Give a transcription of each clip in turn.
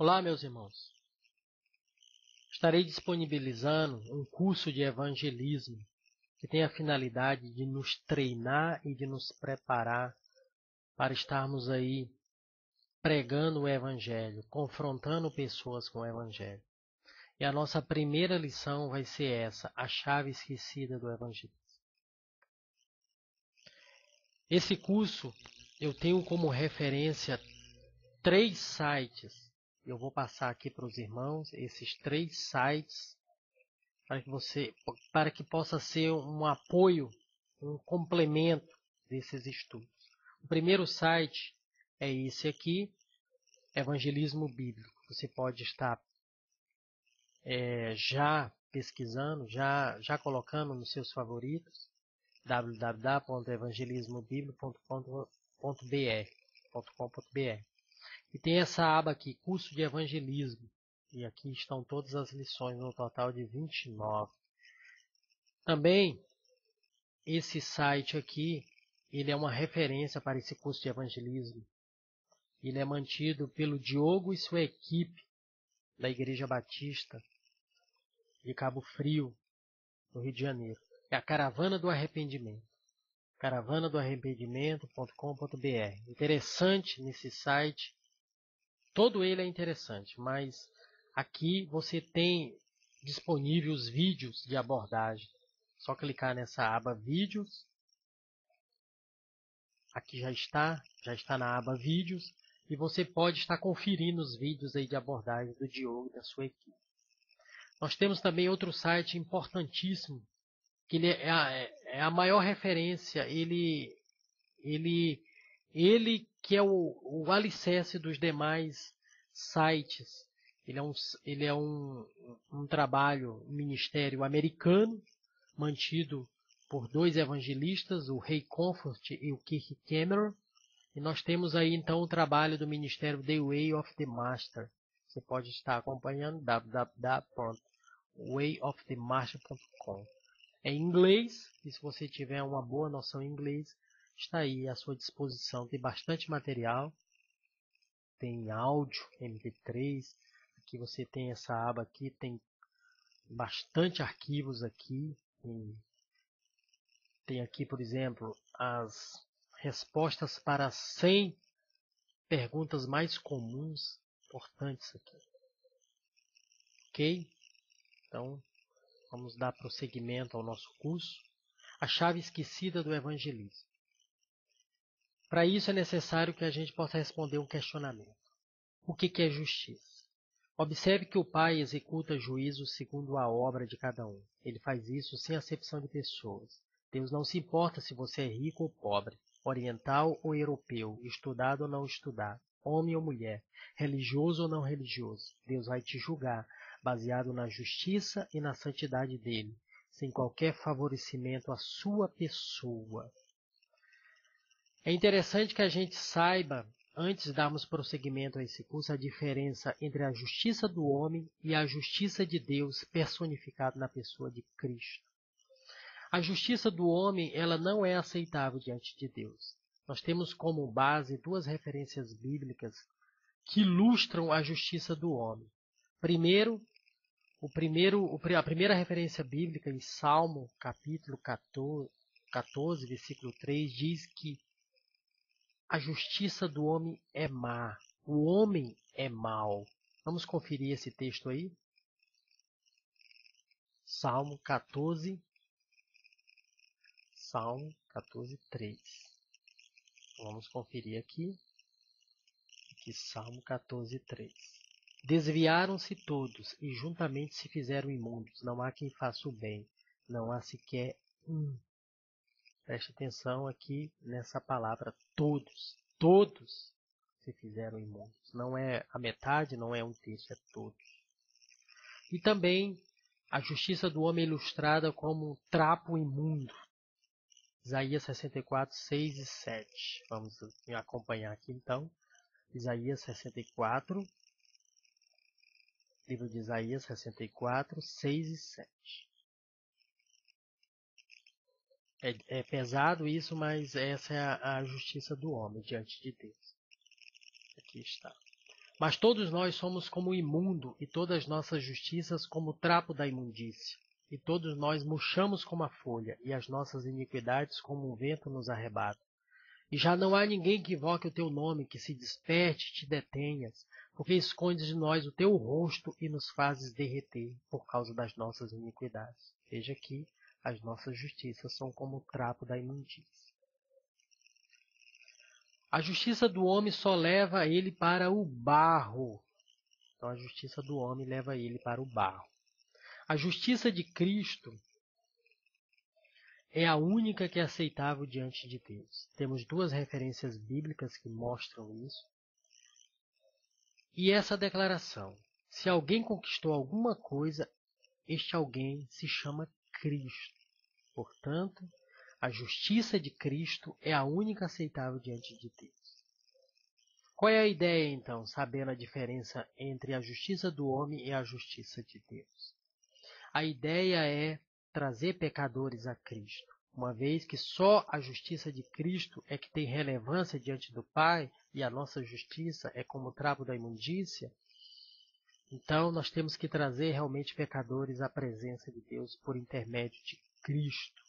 Olá, meus irmãos. Estarei disponibilizando um curso de evangelismo que tem a finalidade de nos treinar e de nos preparar para estarmos aí pregando o evangelho, confrontando pessoas com o evangelho. E a nossa primeira lição vai ser essa, a chave esquecida do evangelismo. Esse curso eu tenho como referência 3 sites. Eu vou passar aqui para os irmãos esses 3 sites para que possa ser um apoio, um complemento desses estudos. O primeiro site é esse aqui, Evangelismo Bíblico. Você pode estar já pesquisando, já colocando nos seus favoritos, www.evangelismobiblico.com.br. E tem essa aba aqui, curso de evangelismo. E aqui estão todas as lições, no total de 29. Também, esse site aqui, ele é uma referência para esse curso de evangelismo. Ele é mantido pelo Diogo e sua equipe da Igreja Batista de Cabo Frio, no Rio de Janeiro. É a Caravana do Arrependimento. caravanadoarrependimento.com.br. Interessante nesse site. Todo ele é interessante, mas aqui você tem disponível os vídeos de abordagem. Só clicar nessa aba vídeos. Aqui já está na aba vídeos. E você pode estar conferindo os vídeos aí de abordagem do Diogo e da sua equipe. Nós temos também outro site importantíssimo, que ele é a maior referência. Ele que é o alicerce dos demais sites. Ele é um trabalho, um ministério americano, mantido por 2 evangelistas, o Ray Comfort e o Kirk Cameron. E nós temos aí então o trabalho do ministério The Way of the Master. Você pode estar acompanhando www.wayofthemaster.com. É em inglês, e se você tiver uma boa noção em inglês, está aí à sua disposição. Tem bastante material, tem áudio, MP3. Aqui você tem essa aba aqui, tem bastante arquivos aqui. Tem aqui, por exemplo, as respostas para 100 perguntas mais comuns. Importantes aqui. Ok? Então, vamos dar prosseguimento ao nosso curso. A chave esquecida do evangelismo. Para isso é necessário que a gente possa responder um questionamento. O que é justiça? Observe que o Pai executa juízo segundo a obra de cada um. Ele faz isso sem acepção de pessoas. Deus não se importa se você é rico ou pobre, oriental ou europeu, estudado ou não estudado, homem ou mulher, religioso ou não religioso. Deus vai te julgar, baseado na justiça e na santidade dele, sem qualquer favorecimento à sua pessoa. É interessante que a gente saiba, antes de darmos prosseguimento a esse curso, a diferença entre a justiça do homem e a justiça de Deus personificada na pessoa de Cristo. A justiça do homem, ela não é aceitável diante de Deus. Nós temos como base 2 referências bíblicas que ilustram a justiça do homem. Primeiro, a primeira referência bíblica em Salmo, capítulo 14, versículo 3, diz que a justiça do homem é má. O homem é mau. Vamos conferir esse texto aí? Salmo 14, 3. Vamos conferir aqui. Salmo 14, 3. Desviaram-se todos e juntamente se fizeram imundos. Não há quem faça o bem. Não há sequer um. Preste atenção aqui nessa palavra todos. Todos se fizeram imundos. Não é a metade, não é um terço, é todos. E também a justiça do homem é ilustrada como um trapo imundo. Isaías 64, 6 e 7. Vamos acompanhar aqui então. Isaías 64. Livro de Isaías 64, 6 e 7. É pesado isso, mas essa é a justiça do homem diante de Deus. Aqui está. Mas todos nós somos como o imundo, e todas as nossas justiças como o trapo da imundícia. E todos nós murchamos como a folha, e as nossas iniquidades como um vento nos arrebata. E já não há ninguém que invoque o teu nome, que se desperte e te detenhas, porque escondes de nós o teu rosto e nos fazes derreter por causa das nossas iniquidades. Veja que as nossas justiças são como o trapo da imundícia. A justiça do homem só leva ele para o barro. Então a justiça do homem leva ele para o barro. A justiça de Cristo é a única que é aceitável diante de Deus. Temos duas referências bíblicas que mostram isso. E essa declaração: se alguém conquistou alguma coisa, este alguém se chama Cristo. Portanto, a justiça de Cristo é a única aceitável diante de Deus. Qual é a ideia, então, sabendo a diferença entre a justiça do homem e a justiça de Deus? A ideia é trazer pecadores a Cristo. Uma vez que só a justiça de Cristo é que tem relevância diante do Pai, e a nossa justiça é como o trapo da imundícia, então nós temos que trazer realmente pecadores à presença de Deus por intermédio de Cristo.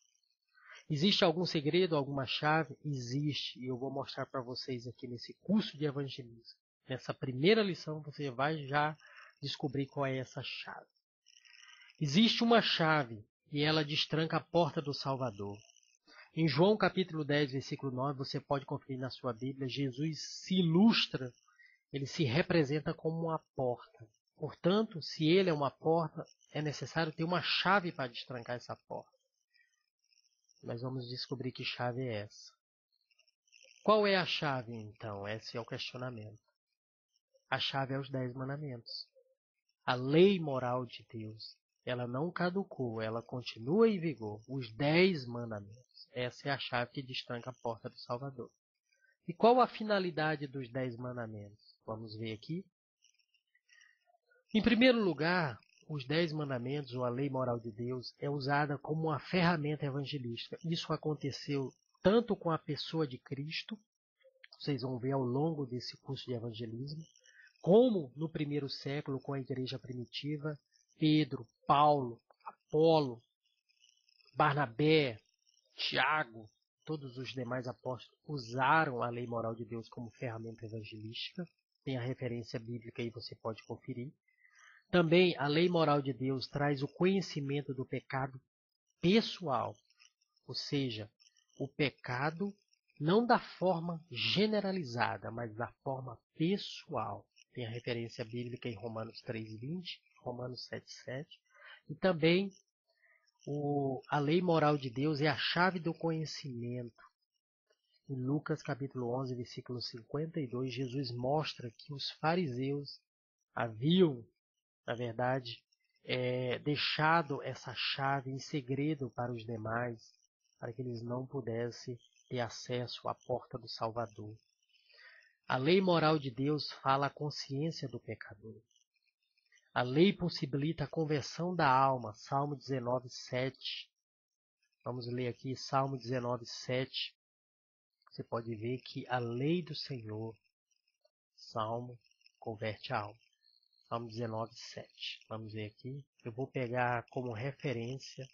Existe algum segredo, alguma chave? Existe, e eu vou mostrar para vocês aqui nesse curso de evangelismo. Nessa primeira lição você vai já descobrir qual é essa chave. Existe uma chave e ela destranca a porta do Salvador. Em João capítulo 10, versículo 9, você pode conferir na sua Bíblia, Jesus se ilustra, ele se representa como uma porta. Portanto, se ele é uma porta, é necessário ter uma chave para destrancar essa porta. Nós vamos descobrir que chave é essa. Qual é a chave, então? Esse é o questionamento. A chave é os 10 mandamentos. A lei moral de Deus. Ela não caducou, ela continua em vigor. Os 10 mandamentos. Essa é a chave que destranca a porta do Salvador. E qual a finalidade dos 10 mandamentos? Vamos ver aqui. Em primeiro lugar, os 10 mandamentos, ou a lei moral de Deus, é usada como uma ferramenta evangelística. Isso aconteceu tanto com a pessoa de Cristo, vocês vão ver ao longo desse curso de evangelismo, como no primeiro século com a igreja primitiva, Pedro, Paulo, Apolo, Barnabé, Tiago, todos os demais apóstolos usaram a lei moral de Deus como ferramenta evangelística. Tem a referência bíblica aí, você pode conferir. Também a lei moral de Deus traz o conhecimento do pecado pessoal, ou seja, o pecado não da forma generalizada, mas da forma pessoal. Tem a referência bíblica em Romanos 3,20, Romanos 7,7. E também a lei moral de Deus é a chave do conhecimento. Em Lucas capítulo 11, versículo 52, Jesus mostra que os fariseus haviam, na verdade, deixado essa chave em segredo para os demais, para que eles não pudessem ter acesso à porta do Salvador. A lei moral de Deus fala a consciência do pecador. A lei possibilita a conversão da alma. Salmo 19, 7. Vamos ler aqui Salmo 19, 7. Você pode ver que a lei do Senhor, Salmo, converte a alma. Salmo 19, 7. Vamos ver aqui. Eu vou pegar como referência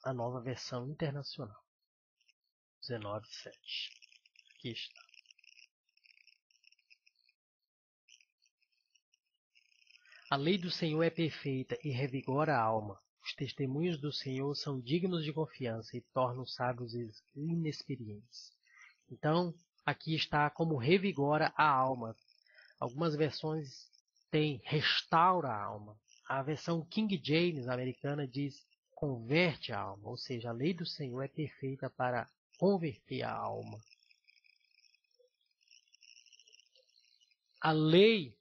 a nova versão internacional. 19, 7. Aqui está. A lei do Senhor é perfeita e revigora a alma. Os testemunhos do Senhor são dignos de confiança e tornam sábios os inexperientes. Então, aqui está como revigora a alma. Algumas versões têm restaura a alma. A versão King James americana diz converte a alma, ou seja, a lei do Senhor é perfeita para converter a alma. A lei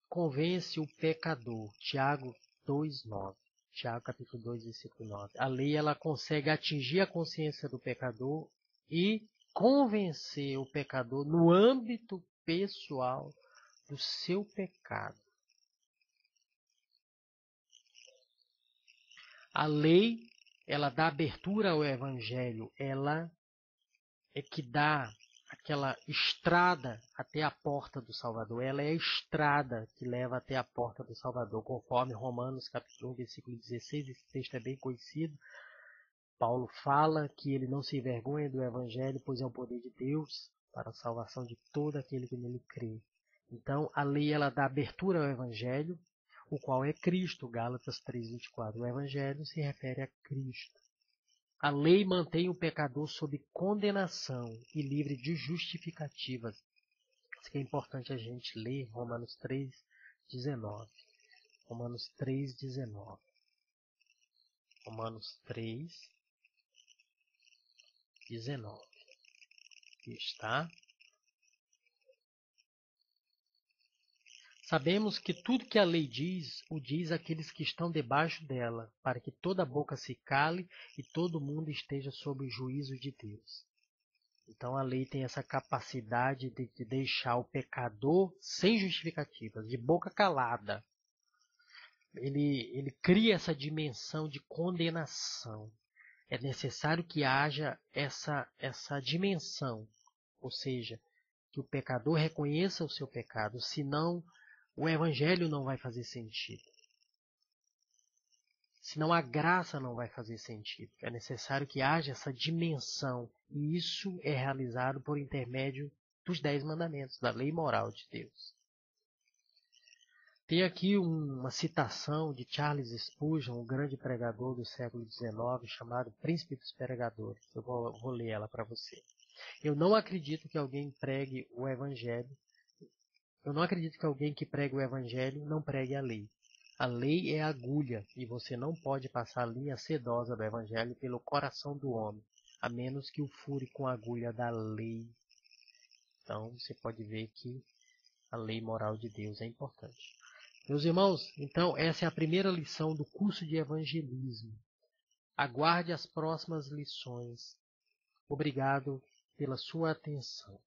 convence o pecador. Tiago 2:9. Tiago capítulo 2, versículo 9. A lei ela consegue atingir a consciência do pecador e convencer o pecador no âmbito pessoal do seu pecado. A lei, ela dá abertura ao evangelho, ela é que dá a aquela estrada até a porta do Salvador. Ela é a estrada que leva até a porta do Salvador, conforme Romanos capítulo 1, versículo 16, esse texto é bem conhecido. Paulo fala que ele não se envergonha do Evangelho, pois é o poder de Deus para a salvação de todo aquele que nele crê. Então, a lei ela dá abertura ao Evangelho, o qual é Cristo, Gálatas 3:24. O Evangelho se refere a Cristo. A lei mantém o pecador sob condenação e livre de justificativas. Isso que é importante a gente ler Romanos 3:19. Romanos 3:19. Romanos 3:19. Aqui está. Sabemos que tudo que a lei diz, o diz àqueles que estão debaixo dela, para que toda boca se cale e todo mundo esteja sob o juízo de Deus. Então a lei tem essa capacidade de deixar o pecador sem justificativas, de boca calada. Ele cria essa dimensão de condenação. É necessário que haja essa dimensão, ou seja, que o pecador reconheça o seu pecado, senão o Evangelho não vai fazer sentido. Senão a graça não vai fazer sentido. É necessário que haja essa dimensão. E isso é realizado por intermédio dos 10 mandamentos, da lei moral de Deus. Tem aqui uma citação de Charles Spurgeon, um grande pregador do século XIX, chamado Príncipe dos Pregadores. Eu vou ler ela para você. Eu não acredito que alguém pregue o Evangelho. Eu não acredito que alguém que pregue o Evangelho não pregue a lei. A lei é agulha e você não pode passar a linha sedosa do Evangelho pelo coração do homem, a menos que o fure com a agulha da lei. Então você pode ver que a lei moral de Deus é importante. Meus irmãos, então essa é a primeira lição do curso de evangelismo. Aguarde as próximas lições. Obrigado pela sua atenção.